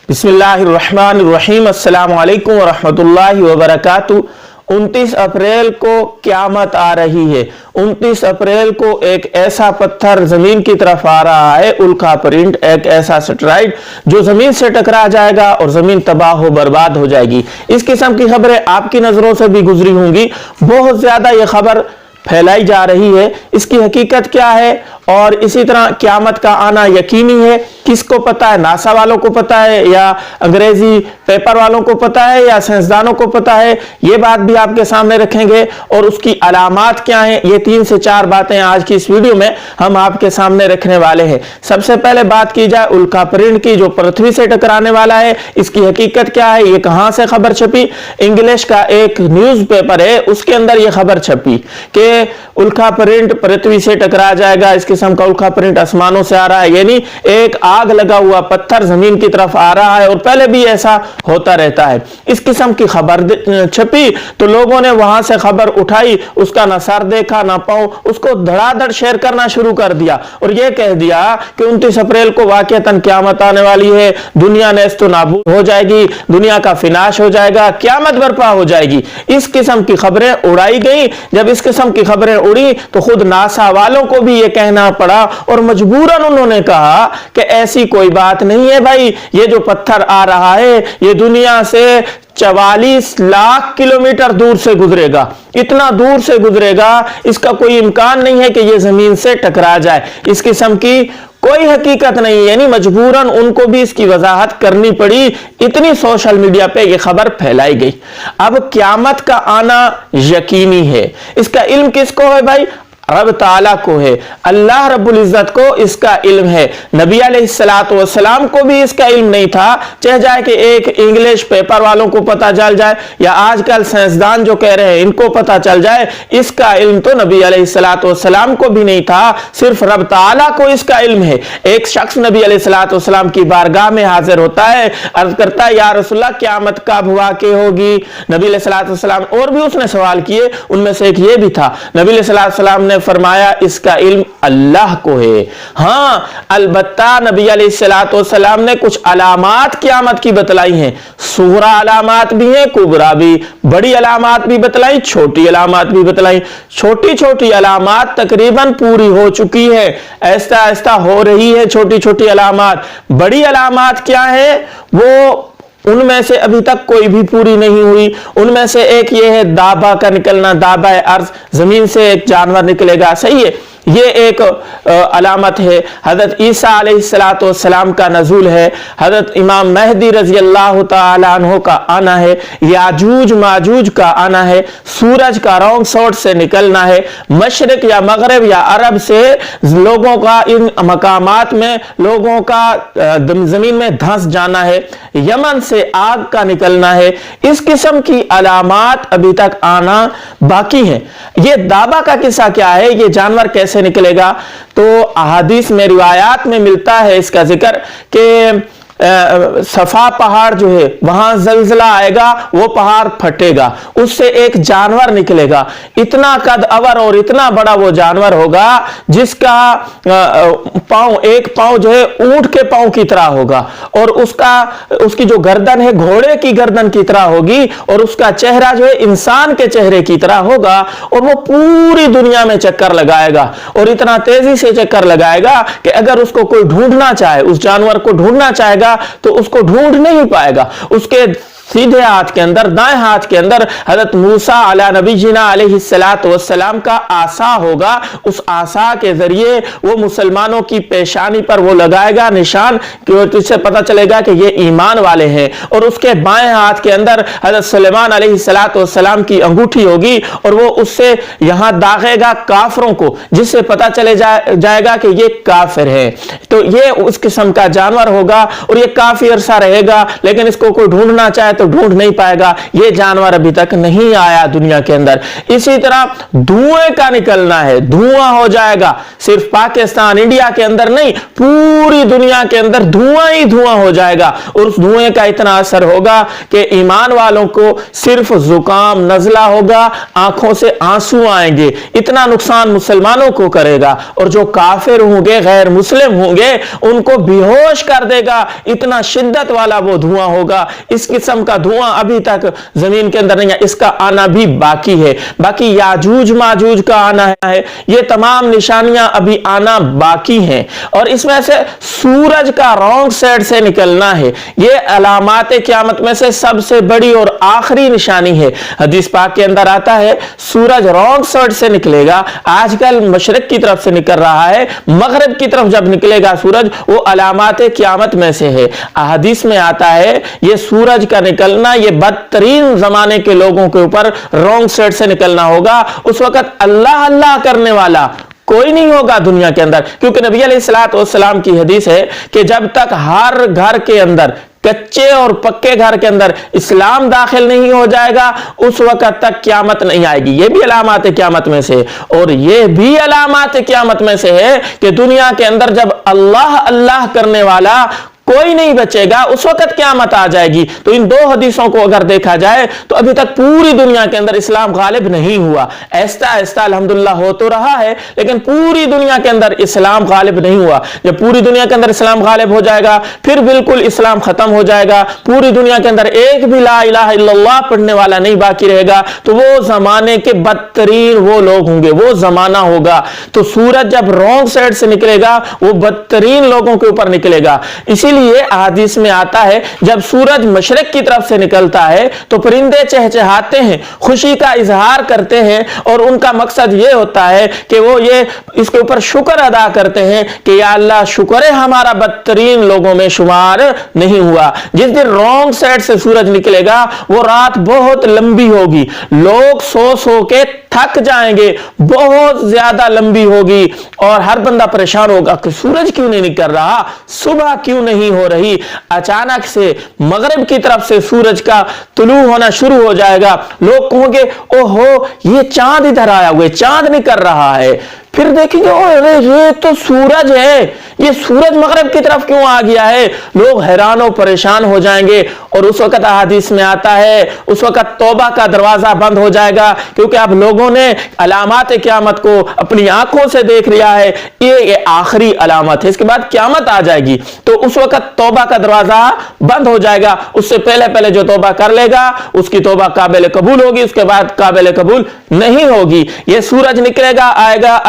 बिस्मिल्लाहिर्रहमानिर्रहीम। अस्सलामु अलैकुम वरहमतुल्लाहि वबरकातुहू। 29 अप्रैल को क़यामत आ रही है। 29 अप्रैल को एक ऐसा पत्थर जमीन की तरफ आ रहा है, उल्का पिंड, एक ऐसा एस्टेरॉयड जो जमीन से टकरा जाएगा और जमीन तबाह हो बर्बाद हो जाएगी। इस किस्म की खबरें आपकी नजरों से भी गुजरी होंगी। बहुत ज्यादा यह खबर फैलाई जा रही है। इसकी हकीकत क्या है और इसी तरह क़यामत का आना यकीनी है, किसको पता है? नासा वालों को पता है या अंग्रेजी पेपर वालों को पता है या साइंसदानों को पता है? ये बात भी आपके सामने रखेंगे और उसकी अलामात क्या हैं, ये 3 से 4 बातें आज की इस वीडियो में हम आपके सामने रखने वाले हैं। सबसे पहले बात की जाए उल्का पिंड की जो पृथ्वी से टकराने वाला है, इसकी हकीकत क्या है, ये कहां से खबर छपी? इंग्लिश का एक न्यूज़पेपर है, उसके अंदर यह खबर छपी कि उल्का पिंड पृथ्वी से टकरा जाएगा। इस किस्म का उल्का पिंड आसमानों से आ रहा है, यानी एक आग लगा हुआ पत्थर जमीन की तरफ आ रहा है और पहले भी ऐसा होता रहता है। इस किस्म की खबर छपी तो लोगों ने वहां से खबर उठाई, उसका ना सर देखा ना पांव, उसको धड़ाधड़ शेयर करना शुरू कर दिया और यह कह दिया कि 29 अप्रैल को वाकईतन क़यामत आने वाली है, दुनिया नेस्त नाबूद हो जाएगी, दुनिया का फिनाश हो जाएगा, क़यामत बर्पा हो जाएगी। इस किस्म की खबरें उड़ाई गई। जब इस किस्म की खबरें उड़ी तो खुद नासा वालों को भी यह कहना पड़ा और मजबूरन उन्होंने कहा कि ऐसी कोई बात नहीं है भाई, ये जो पत्थर आ रहा है ये दुनिया से 44 लाख किलोमीटर दूर से गुजरेगा, इतना दूर से गुजरेगा, इसका कोई इम्कान नहीं है कि यह जमीन से टकरा जाए। इस किस्म की कोई हकीकत नहीं, यानी मजबूरन उनको भी इसकी वजाहत करनी पड़ी। इतनी सोशल मीडिया पे ये खबर फैलाई गई। अब क़यामत का आना यकीनी है, इसका इल्म किसको है भाई? रब ताला को है, अल्लाह रब्बुल इज्जत को इसका इल्म है। नबी अलैहिस्सलातु वस्सलाम को भी इसका इल्म नहीं था, चाहे जाए कि एक इंग्लिश पेपर वालों को पता चल जाए या आजकल साइंसदान जो कह रहे हैं इनको पता चल जाए, इसका इल्म तो नबी अलैहिस्सलातु वस्सलाम को भी नहीं था, सिर्फ रब ताला को इसका इल्म है। एक शख्स नबी अलैहिस्सलातु वस्सलाम की बारगाह में हाजिर होता है, अर्ज करता है या रसूलल्लाह क़यामत कब वाक़ई होगी? नबी अलैहिस्सलातु वस्सलाम और भी उसने सवाल किए, उनमें से एक ये भी था। नबी अलैहिस्सलातु वस्सलाम ने फरमाया इसका इल्म अल्लाह को है। हाँ, अलबत्ता नबी अलैहिस्सलातु वस्सलाम ने कुछ अलामात क़यामत की बतलाई हैं। सुगरा अलामात भी हैं, कुबरा भी, बड़ी अलामात भी बतलाई, छोटी अलामात भी बतलाई। छोटी छोटी अलामात तकरीबन पूरी हो चुकी है, ऐसा ऐसा हो रही है छोटी छोटी अलामात। बड़ी अलामात क्या है? वो उनमें से अभी तक कोई भी पूरी नहीं हुई। उनमें से एक ये है दाबा का निकलना, दाबा अर्ज, जमीन से एक जानवर निकलेगा, सही है, ये एक अलामत है। हजरत ईसा अलैहिस्सलातु वस्सलाम का नज़ूल है, हजरत इमाम महदी रज़ी अल्लाह तआला अन्हु का आना है, याजूज माजूज का आना है, सूरज का रॉन्ग साइड से निकलना है, मशरिक या मगरिब या अरब से लोगों का इन मकामात में लोगों का जमीन में धंस जाना है, यमन से आग का निकलना है। इस किस्म की अलामात अभी तक आना बाकी है। ये दाबा का किस्सा क्या है, ये जानवर कैसे निकलेगा? तो अहादीस में रिवायात में मिलता है इसका जिक्र कि सफा पहाड़ जो है वहां जलजला आएगा, वो पहाड़ फटेगा, उससे एक जानवर निकलेगा, इतना कद अवर और इतना बड़ा वो जानवर होगा जिसका पांव, एक पांव जो है ऊंट के पांव की तरह होगा और उसकी जो गर्दन है घोड़े की गर्दन की तरह होगी और उसका चेहरा जो है इंसान के चेहरे की तरह होगा और वो पूरी दुनिया में चक्कर लगाएगा और इतना तेजी से चक्कर लगाएगा कि अगर उसको कोई ढूंढना चाहे, उस जानवर को ढूंढना चाहेगा तो उसको ढूंढ नहीं पाएगा। उसके सीधे हाथ के अंदर, दाएं हाथ के अंदर हजरत मूसा अला नबीना अलैहिस्सलातु वस्सलाम का आसा होगा। उस आसा के जरिए वो मुसलमानों की पेशानी पर वो लगाएगा निशान कि इससे पता चलेगा कि ये ईमान वाले हैं। और उसके बाएं हाथ के अंदर हजरत सुलेमान अलैहिस्सलातु वस्सलाम की अंगूठी होगी और वो उससे यहां दागेगा काफिरों को, जिससे पता चले जाएगा कि ये काफिर है। तो ये उस किस्म का जानवर होगा और ये काफी अरसा रहेगा, लेकिन इसको कोई ढूंढना चाहे तो ढूंढ नहीं पाएगा, ये जानवर अभी तक नहीं आया दुनिया के अंदर। इसी तरह धुएं का निकलना है, धुआं हो जाएगा, सिर्फ पाकिस्तान इंडिया के अंदर नहीं, पूरी दुनिया के अंदर धुआं ही धुआं हो जाएगा। और उस धुएं का इतना असर होगा कि ईमान वालों को सिर्फ जुकाम नजला होगा, आंखों से आंसू आएंगे, इतना नुकसान मुसलमानों को करेगा। और जो काफिर होंगे, गैर मुस्लिम होंगे, उनको बेहोश कर देगा, इतना शिद्दत वाला वो धुआं होगा। इस किस्म का धुआं अभी तक जमीन के अंदर नहीं है, इसका आना भी बाकी है। बाकी याजूज माजूज का आना है, ये तमाम निशानियां अभी आना बाकी हैं। और इसमें से सूरज का रॉन्ग साइड से निकलना है, ये अलामात क़यामत में से सबसे बड़ी और आखिरी निशानी है। हदीस पाक के अंदर आता है सूरज रॉन्ग साइड से निकलेगा। आजकल मशरिक की तरफ से निकल रहा है, मगरिब की तरफ जब निकलेगा सूरज, वो अलामात क़यामत में से है। हदीस में आता है ये सूरज का निकलना, ये बदतरीन जमाने के लोगों के ऊपर रॉन्ग साइड से निकलना होगा। उस वक्त अल्लाह अल्लाह करने वाला कोई नहीं होगा दुनिया के अंदर, क्योंकि नबी अलैहिस्सलाम की हदीस है कि जब तक हर घर के अंदर, कच्चे और पक्के घर के अंदर इस्लाम दाखिल नहीं हो जाएगा, उस वक्त तक क़यामत नहीं आएगी। ये भी अलामात क़यामत में से, और ये भी अलामात क़यामत में से है कि दुनिया के अंदर जब अल्लाह अल्लाह करने वाला कोई नहीं बचेगा, उस वक्त क़यामत आ जाएगी। तो इन दो हदीसों को अगर देखा जाए तो अभी तक पूरी दुनिया के अंदर इस्लाम गालिब नहीं हुआ। ऐसा ऐसा अल्हम्दुलिल्लाह हो तो रहा है, लेकिन पूरी दुनिया के अंदर इस्लाम गालिब नहीं हुआ। जब पूरी दुनिया के अंदर इस्लाम गालिब हो जाएगा, फिर बिल्कुल इस्लाम खत्म हो जाएगा, पूरी दुनिया के अंदर एक भी ला इलाहा इल्लल्लाह पढ़ने वाला नहीं बाकी रहेगा, तो वो जमाने के बदतरीन वो लोग होंगे, वो जमाना होगा। तो सूरज जब रॉन्ग साइड से निकलेगा, वो बदतरीन लोगों के ऊपर निकलेगा। इसीलिए हदीस में आता है जब सूरज मशरिक की तरफ से निकलता है तो परिंदे चहचहाते हैं, खुशी का इजहार करते हैं, और उनका मकसद ये होता है कि वो ये इसके ऊपर शुक्र अदा करते हैं कि या अल्लाह शुक्र है हमारा बदतरीन लोगों में शुमार नहीं हुआ। जिस दिन रॉन्ग साइड से सूरज निकलेगा वो रात बहुत लंबी होगी, लोग सो सो के थक जाएंगे, बहुत ज्यादा लंबी होगी, और हर बंदा परेशान होगा कि सूरज क्यों नहीं निकल रहा, सुबह क्यों नहीं हो रही। अचानक से मगरिब की तरफ से सूरज का तुलू होना शुरू हो जाएगा, लोग कहोगे ओहो ये चांद इधर आया हुआ है, चांद निकल रहा है। फिर देखेंगे अरे ये तो सूरज है, ये सूरज मगरिब की तरफ क्यों आ गया है। लोग हैरान और परेशान हो जाएंगे, और उस वक्त हदीस में आता है उस वक्त तौबा का दरवाजा बंद हो जाएगा, क्योंकि अब लोगों ने अलामात क़यामत को अपनी आंखों से देख लिया है, ये आखिरी अलामत है, इसके बाद क़यामत आ जाएगी। तो उस वक्त तौबा का दरवाजा बंद हो जाएगा। उससे पहले पहले जो तौबा कर लेगा उसकी तौबा काबिल कबूल होगी, उसके बाद काबिल कबूल नहीं होगी। ये सूरज निकलेगा,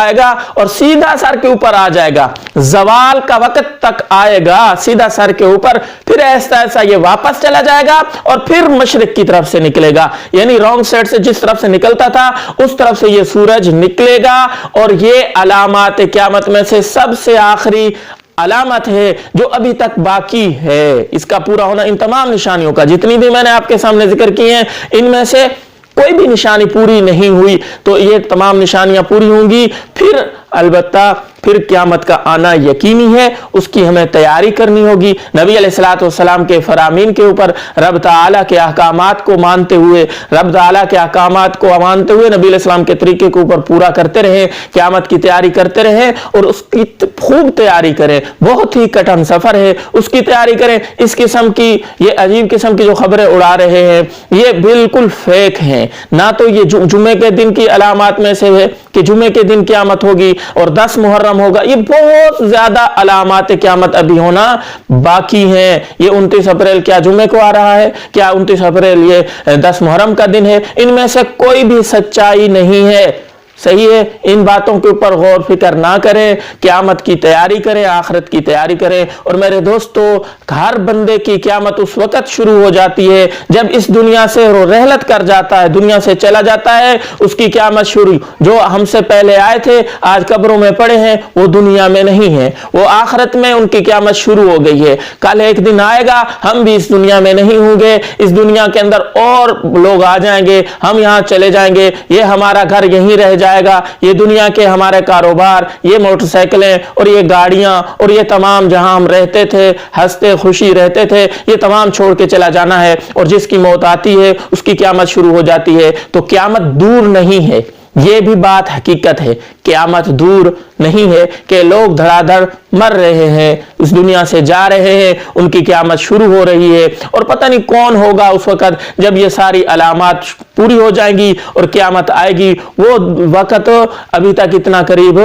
आएगा और सीधा सर के ऊपर आ जाएगा, जवाल का वक्त तक आएगा सीधा सर के ऊपर, फिर ऐसा ऐसा ये वापस चला जाएगा और फिर मशरिक की तरफ से निकलेगा। यानी रॉन्ग साइड से जिस तरफ से निकलता था उस तरफ से ये सूरज निकलेगा, और ये अलामात क़यामत में से सबसे आखिरी अलामत है जो अभी तक बाकी है। इसका पूरा होना इन तमाम निशानियों का, जितनी भी मैंने आपके सामने जिक्र की हैं, इनमें से कोई भी निशानी पूरी नहीं हुई, तो ये तमाम निशानियां पूरी होंगी, फिर अलबत्ता फिर क़यामत का आना यकीनी है, उसकी हमें तैयारी करनी होगी। नबी अलैहिस्सलाम के फरामीन के ऊपर रब ताला के अहकामात को मानते हुए, रब ताला के अहकामात को मानते हुए नबी अलैहिस्सलाम के तरीके के ऊपर पूरा करते रहे, क़यामत की तैयारी करते रहे, और उसकी खूब तैयारी करें। बहुत ही कठिन सफर है, उसकी तैयारी करें। इस किस्म की ये अजीब किस्म की जो खबरें उड़ा रहे हैं ये बिल्कुल फेक हैं। ना तो ये जुमे के दिन की अलामात में से है कि जुमे के दिन क़यामत होगी और 10 मुहर्रम होगा, ये बहुत ज्यादा अलामात क़यामत अभी होना बाकी हैं। ये 29 अप्रैल क्या जुमे को आ रहा है, क्या 29 अप्रैल ये 10 मुहर्रम का दिन है, इनमें से कोई भी सच्चाई नहीं है। सही है, इन बातों के ऊपर गौर फिक्र ना करें, क़यामत की तैयारी करें, आखिरत की तैयारी करें। और मेरे दोस्तों, हर बंदे की क़यामत उस वक्त शुरू हो जाती है जब इस दुनिया से रहलत कर जाता है, दुनिया से चला जाता है, उसकी क़यामत शुरू। जो हमसे पहले आए थे आज कब्रों में पड़े हैं वो दुनिया में नहीं है, वो आखिरत में उनकी क़यामत शुरू हो गई है। कल एक दिन आएगा हम भी इस दुनिया में नहीं होंगे, इस दुनिया के अंदर और लोग आ जाएंगे, हम यहाँ चले जाएंगे, ये हमारा घर यहीं रह जाएगा, जाएगा। ये दुनिया के हमारे कारोबार, ये मोटरसाइकिलें और ये गाड़ियां और ये तमाम जहां हम रहते थे, हंसते खुशी रहते थे, ये तमाम छोड़ के चला जाना है। और जिसकी मौत आती है उसकी क़यामत शुरू हो जाती है। तो क़यामत दूर नहीं है, ये भी बात हकीकत है। क़यामत दूर नहीं है कि लोग धड़ाधड़ मर रहे हैं, इस दुनिया से जा रहे हैं, उनकी क़यामत शुरू हो रही है। और पता नहीं कौन होगा उस वक़्त जब ये सारी अलामात पूरी हो जाएंगी और क़यामत आएगी। वो वक़्त अभी तक इतना करीब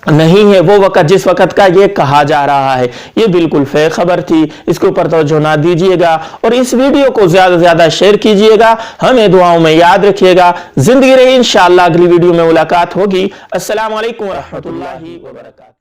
नहीं है, वो वक़्त जिस वक़्त का ये कहा जा रहा है। ये बिल्कुल फेक खबर थी, इसके ऊपर तवज्जो ना दीजिएगा और इस वीडियो को ज़्यादा से ज़्यादा शेयर कीजिएगा। हमें दुआओं में याद रखिएगा। जिंदगी रही, इंशाअल्लाह अगली वीडियो में मुलाकात होगी। अस्सलाम वालेकुम व रहमतुल्लाहि व बरकातहू।